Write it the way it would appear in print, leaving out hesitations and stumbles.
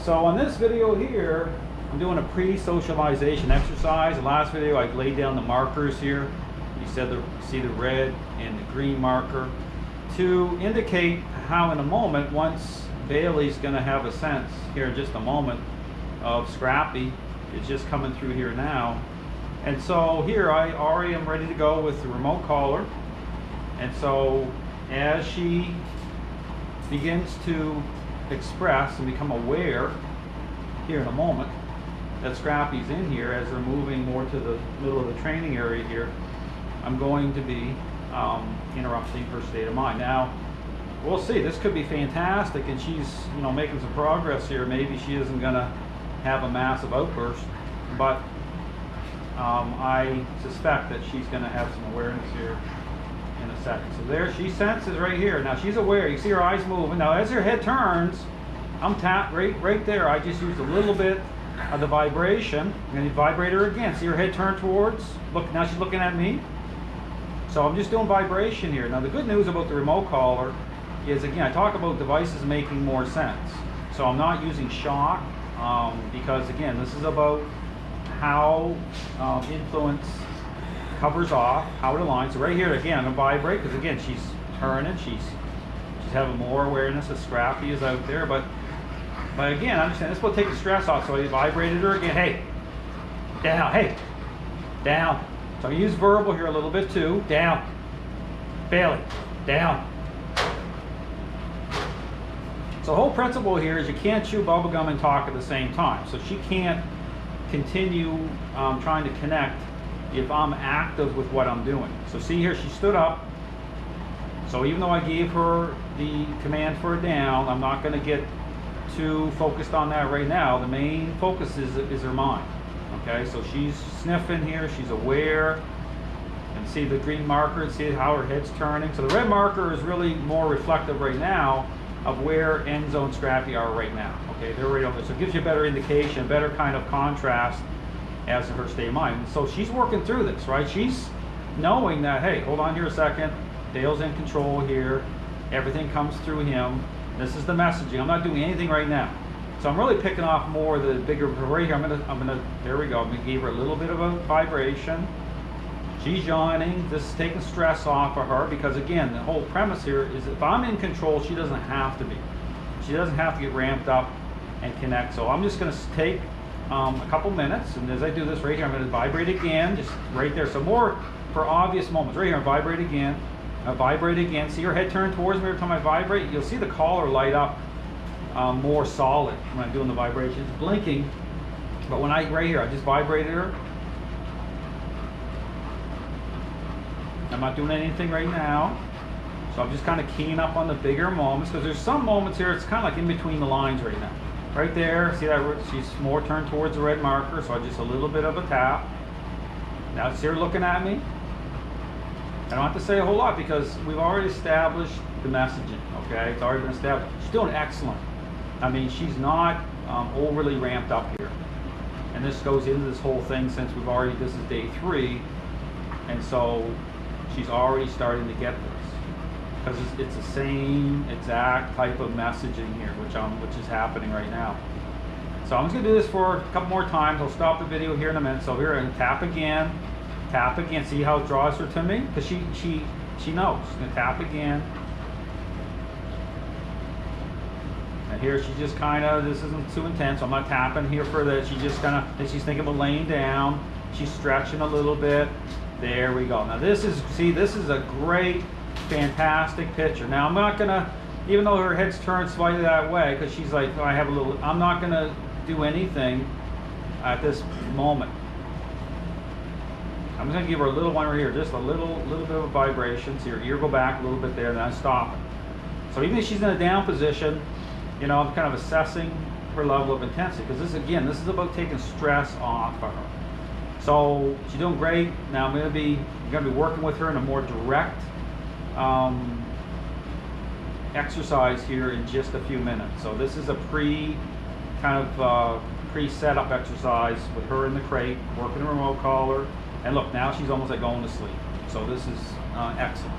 So on this video here, I'm doing a pre-socialization exercise. The last video I laid down the markers here. You see the red and the green marker to indicate how in a moment, once Bailey's going to have a sense here in just a moment of Scrappy is just coming through here now. And so here I already am ready to go with the remote collar. And so as she begins to express and become aware here in a moment that Scrappy's in here, as they're moving more to the middle of the training area here, I'm going to be interrupting her state of mind. Now, we'll see. This could be fantastic, and she's making some progress here. Maybe she isn't going to have a massive outburst, but I suspect that she's going to have some awareness here in a second. So there, she senses right here. Now she's aware. You see her eyes moving. Now as her head turns, I'm tapped right there. I just used a little bit of the vibration. I'm going to vibrate her again. See her head turn towards. Look, now she's looking at me. So I'm just doing vibration here. Now the good news about the remote collar is, again, I talk about devices making more sense. So I'm not using shock because, again, this is about how influence covers off, how it aligns. So right here, again, I'm going to vibrate because, again, she's turning. She's having more awareness that Scrappy is out there. But again, understand this will take the stress off. So I vibrated her again. Hey, down. Hey, down. So I use verbal here a little bit too. Down. Bailey, down. So the whole principle here is you can't chew bubblegum and talk at the same time. So she can't continue trying to connect if I'm active with what I'm doing. So see here, she stood up. So even though I gave her the command for a down, I'm not going to get too focused on that right now. The main focus is her mind. Okay, so she's sniffing here, she's aware, and see the green marker, see how her head's turning. So the red marker is really more reflective right now of where end zone Scrappy are right now. Okay, they're right over there. So it gives you a better indication, a better kind of contrast as to her state of mind. So she's working through this, right? She's knowing that, hey, hold on here a second, Dale's in control here, everything comes through him. This is the messaging. I'm not doing anything right now. So I'm really picking off more of the bigger, right here, I'm gonna, there we go. I'm gonna give her a little bit of a vibration. She's yawning. This is taking stress off of her because, again, the whole premise here is if I'm in control, she doesn't have to be. She doesn't have to get ramped up and connect. So I'm just gonna take a couple minutes, and as I do this right here, I'm gonna vibrate again, just right there. So more for obvious moments. Right here, I vibrate again. I vibrate again. See her head turn towards me every time I vibrate. You'll see the collar light up more solid when I'm doing the vibrations, blinking. But when right here, I just vibrated her. I'm not doing anything right now. So I'm just kind of keying up on the bigger moments because there's some moments here, it's kind of like in between the lines right now. Right there, see that she's more turned towards the red marker, so just a little bit of a tap. Now see her looking at me. I don't have to say a whole lot because we've already established the messaging, okay? It's already been established. She's doing excellent. I mean, she's not overly ramped up here. And this goes into this whole thing since this is day 3. And so she's already starting to get this. Because it's the same exact type of messaging here, which is happening right now. So I'm just gonna do this for a couple more times. I'll stop the video here in a minute. So here, I'm gonna tap again. See how it draws her to me? Because she knows. I'm gonna tap again. And here she's just kind of, this isn't too intense. I'm not tapping here for this. She just kind of, she's thinking about laying down. She's stretching a little bit. There we go. Now this is a great, fantastic picture. Now I'm not gonna, even though her head's turned slightly that way, because she's like, oh, I'm not gonna do anything at this moment. I'm just gonna give her a little one right here, just a little bit of a vibration. See her ear go back a little bit there, and then I stop it. So even if she's in a down position, I'm kind of assessing her level of intensity because this is about taking stress off of her. So she's doing great. Now I'm gonna be working with her in a more direct exercise here in just a few minutes. So this is a pre-setup exercise with her in the crate, working the remote collar. And look, now she's almost like going to sleep. So this is excellent.